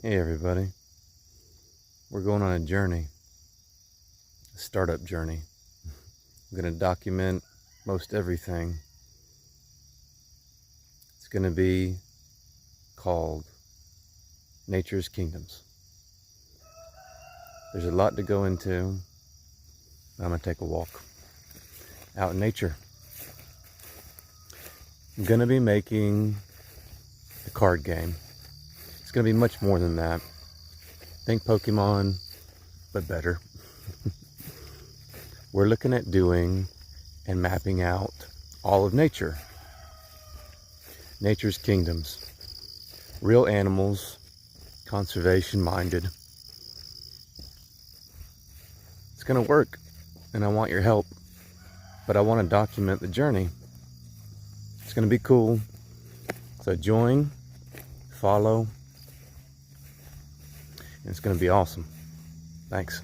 Hey everybody, we're going on a journey, a startup journey. I'm going to document most everything. It's going to be called Nature's Kingdoms. There's a lot to go into. I'm going to take a walk out in nature. I'm going to be making a card game. It's going to be much more than that. Think Pokemon, but better. We're looking at doing and mapping out all of nature. Nature's kingdoms. Real animals, conservation minded. It's going to work, and I want your help, but I want to document the journey. It's going to be cool. So join, follow, and it's going to be awesome. Thanks.